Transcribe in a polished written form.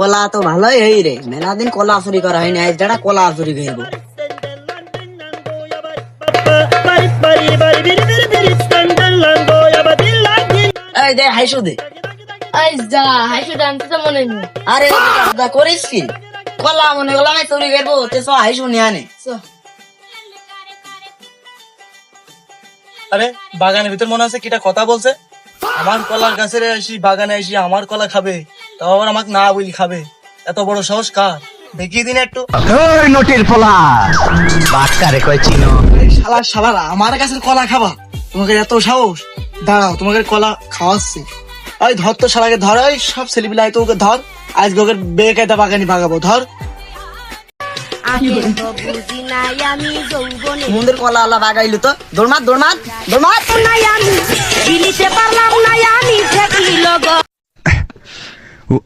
কলা তো ভালোই হই রে, মেলা দিন কলা চুরি করা হয়নি, আজ যারা কলা চুরি করবো। এই দে হাইসু দে। আরে করিস কি, কলা মনে করলাম চুরি করবো, হাইসু নিয়ে আনে। আরে বাগানের ভিতর মনে আছে কিটা কথা বলছে, আমার কলার গাছের আসি বাগানে আসি আমার কলা খাবে, তাও আবার আমাকে না বলি খাবে, এত বড় সাহস কার? দেখিয়ে দিন একটু। নোটের পোলা বাটকারে কয় চিনো। শালারা আমার গাছের কলা খাবা, তোমাকে এত সাহস? দাঁড়াও, তোমাকে কলা খাওয়াচ্ছি। ওই ধর তো শালাকে, ধর, ওই সব ছেলেপিলে তো ওকে ধর, আজকে ওকে বেকায়দা বাগানি ভাগাবো, ধর। মুন্দের কলা আলা বাগাইলো তো, দৌড়মাত দৌড়মাত দৌড়মাত। ও